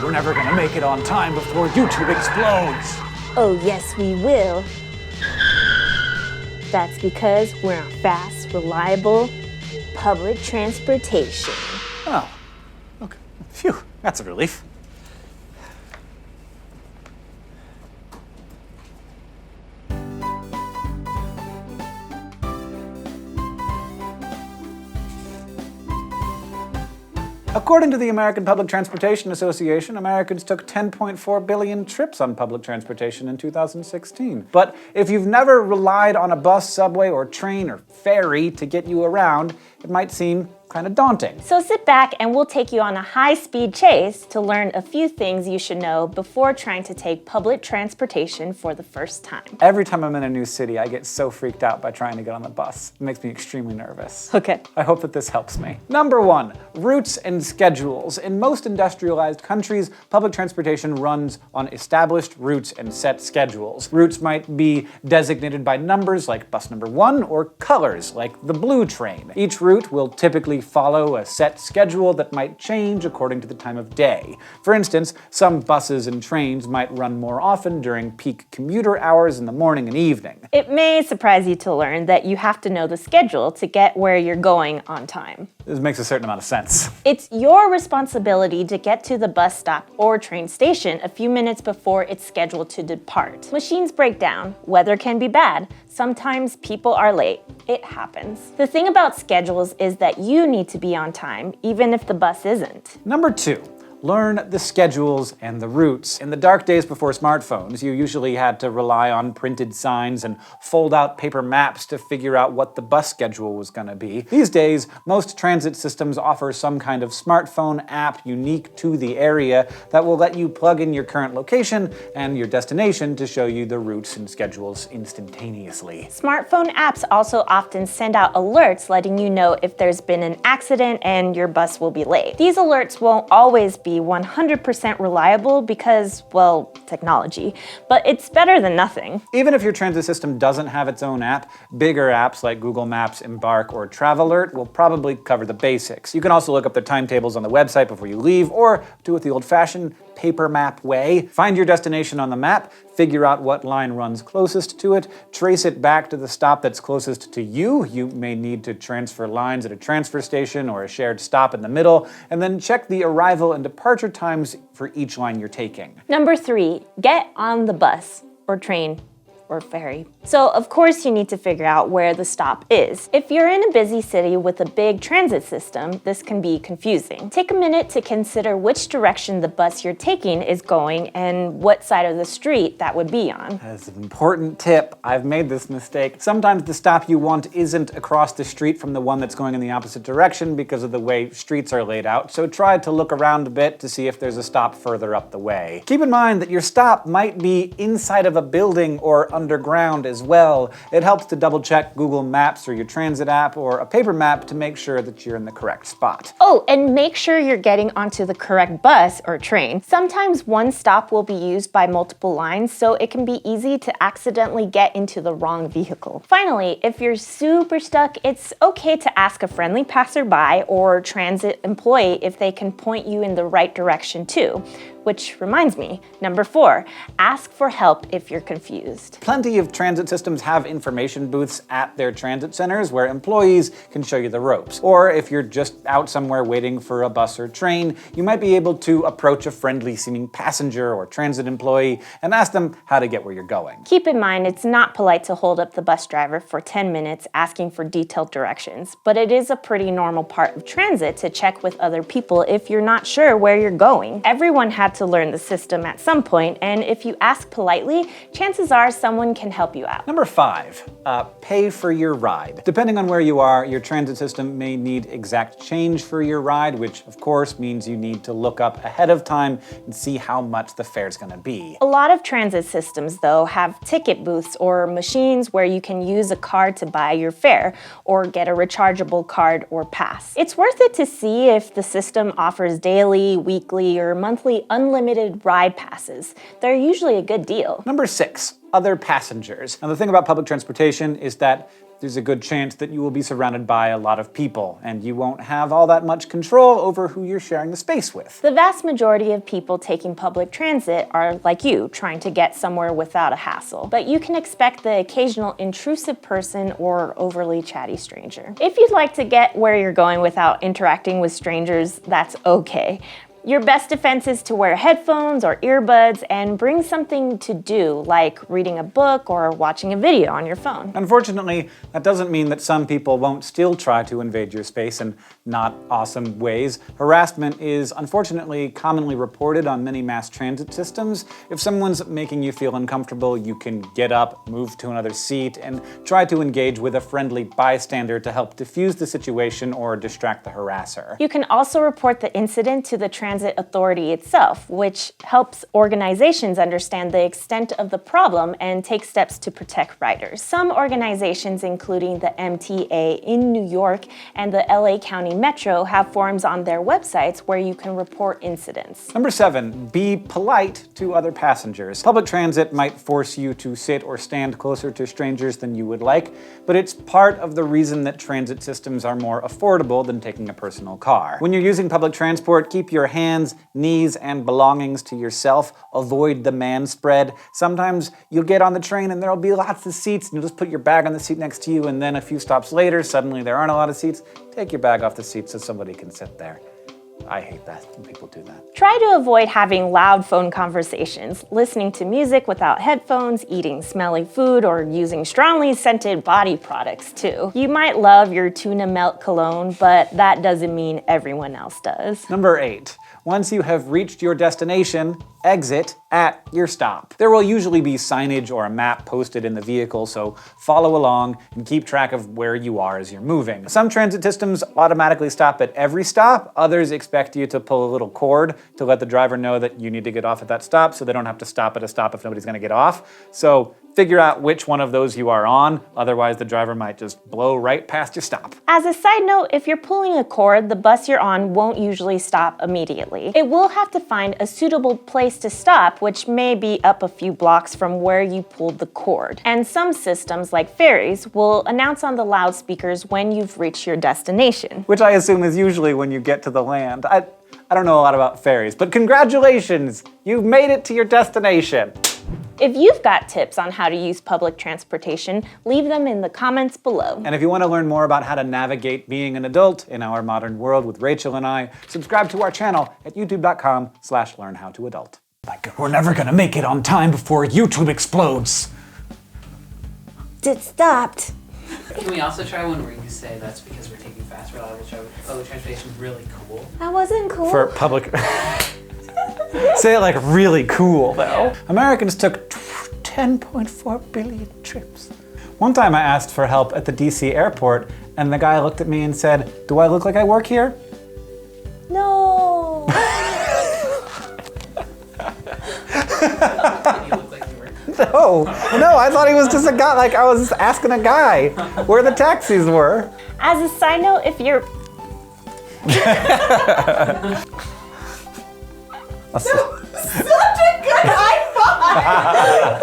We're never gonna make it on time before YouTube explodes. Oh yes, we will. That's because we're on fast, reliable public transportation. Oh, okay. Phew, that's a relief. According to the American Public Transportation Association, Americans took 10.4 billion trips on public transportation in 2016. But if you've never relied on a bus, subway, or train or ferry to get you around, it might seem kind of daunting. So sit back and we'll take you on a high-speed chase to learn a few things you should know before trying to take public transportation for the first time. Every time I'm in a new city, I get so freaked out by trying to get on the bus. It makes me extremely nervous. Okay. I hope that this helps me. Number 1, routes and schedules. In most industrialized countries, public transportation runs on established routes and set schedules. Routes might be designated by numbers like bus number 1 or colors like the blue train. Each route will typically follow a set schedule that might change according to the time of day. For instance, some buses and trains might run more often during peak commuter hours in the morning and evening. It may surprise you to learn that you have to know the schedule to get where you're going on time. This makes a certain amount of sense. It's your responsibility to get to the bus stop or train station a few minutes before it's scheduled to depart. Machines break down, weather can be bad, sometimes people are late. It happens. The thing about schedules is that you need to be on time, even if the bus isn't. Number 2. Learn the schedules and the routes. In the dark days before smartphones, you usually had to rely on printed signs and fold out paper maps to figure out what the bus schedule was gonna be. These days, most transit systems offer some kind of smartphone app unique to the area that will let you plug in your current location and your destination to show you the routes and schedules instantaneously. Smartphone apps also often send out alerts letting you know if there's been an accident and your bus will be late. These alerts won't always be 100% reliable because, well, technology, but it's better than nothing. Even if your transit system doesn't have its own app, bigger apps like Google Maps, Embark, or Travelert will probably cover the basics. You can also look up the timetables on the website before you leave, or do it the old-fashioned paper map way. Find your destination on the map, figure out what line runs closest to it, trace it back to the stop that's closest to you. You may need to transfer lines at a transfer station or a shared stop in the middle, and then check the arrival and departure times for each line you're taking. Number 3, get on the bus or train or ferry. So of course you need to figure out where the stop is. If you're in a busy city with a big transit system, this can be confusing. Take a minute to consider which direction the bus you're taking is going and what side of the street that would be on. That's an important tip. I've made this mistake. Sometimes the stop you want isn't across the street from the one that's going in the opposite direction because of the way streets are laid out, so try to look around a bit to see if there's a stop further up the way. Keep in mind that your stop might be inside of a building or underground as well. It helps to double check Google Maps or your transit app or a paper map to make sure that you're in the correct spot. Oh, and make sure you're getting onto the correct bus or train. Sometimes one stop will be used by multiple lines, so it can be easy to accidentally get into the wrong vehicle. Finally, if you're super stuck, it's okay to ask a friendly passerby or transit employee if they can point you in the right direction too. Which reminds me, number 4, ask for help if you're confused. Plenty of transit systems have information booths at their transit centers where employees can show you the ropes. Or if you're just out somewhere waiting for a bus or train, you might be able to approach a friendly-seeming passenger or transit employee and ask them how to get where you're going. Keep in mind, it's not polite to hold up the bus driver for 10 minutes asking for detailed directions, but it is a pretty normal part of transit to check with other people if you're not sure where you're going. Everyone had to learn the system at some point, and if you ask politely, chances are someone can help you out. Number 5, pay for your ride. Depending on where you are, your transit system may need exact change for your ride, which of course means you need to look up ahead of time and see how much the fare's gonna be. A lot of transit systems, though, have ticket booths or machines where you can use a card to buy your fare or get a rechargeable card or pass. It's worth it to see if the system offers daily, weekly, or monthly unlimited ride passes. They're usually a good deal. Number 6, other passengers. Now the thing about public transportation is that there's a good chance that you will be surrounded by a lot of people, and you won't have all that much control over who you're sharing the space with. The vast majority of people taking public transit are like you, trying to get somewhere without a hassle. But you can expect the occasional intrusive person or overly chatty stranger. If you'd like to get where you're going without interacting with strangers, that's okay. Your best defense is to wear headphones or earbuds and bring something to do, like reading a book or watching a video on your phone. Unfortunately, that doesn't mean that some people won't still try to invade your space in not awesome ways. Harassment is unfortunately commonly reported on many mass transit systems. If someone's making you feel uncomfortable, you can get up, move to another seat, and try to engage with a friendly bystander to help diffuse the situation or distract the harasser. You can also report the incident to the transit authority itself, which helps organizations understand the extent of the problem and take steps to protect riders. Some organizations, including the MTA in New York and the LA County Metro, have forums on their websites where you can report incidents. Number 7, be polite to other passengers. Public transit might force you to sit or stand closer to strangers than you would like, but it's part of the reason that transit systems are more affordable than taking a personal car. When you're using public transport, keep your hands, knees, and belongings to yourself. Avoid the man spread. Sometimes you'll get on the train and there'll be lots of seats and you'll just put your bag on the seat next to you, and then a few stops later, suddenly there aren't a lot of seats. Take your bag off the seat so somebody can sit there. I hate that when people do that. Try to avoid having loud phone conversations, listening to music without headphones, eating smelly food, or using strongly scented body products too. You might love your tuna melt cologne, but that doesn't mean everyone else does. Number 8. Once you have reached your destination, exit at your stop. There will usually be signage or a map posted in the vehicle, so follow along and keep track of where you are as you're moving. Some transit systems automatically stop at every stop. Others expect you to pull a little cord to let the driver know that you need to get off at that stop, so they don't have to stop at a stop if nobody's gonna get off. So figure out which one of those you are on, otherwise the driver might just blow right past your stop. As a side note, if you're pulling a cord, the bus you're on won't usually stop immediately. It will have to find a suitable place to stop, which may be up a few blocks from where you pulled the cord. And some systems, like ferries, will announce on the loudspeakers when you've reached your destination. Which I assume is usually when you get to the land. I don't know a lot about ferries, but congratulations! You've made it to your destination. If you've got tips on how to use public transportation, leave them in the comments below. And if you want to learn more about how to navigate being an adult in our modern world with Rachel and I, subscribe to our channel at youtube.com/learnhowtoadult. We're never gonna make it on time before YouTube explodes. It stopped. Can we also try one where you say that's because we're taking fast, reliable public transportation really cool? That wasn't cool. For public... Say it like really cool, though. Yeah. Americans took 10.4 billion trips. One time I asked for help at the DC airport, and the guy looked at me and said, "Do I look like I work here?" No. You look like you were. No, I thought he was just a guy, like I was asking a guy where the taxis were. As a side note, if you're... Such a good high five!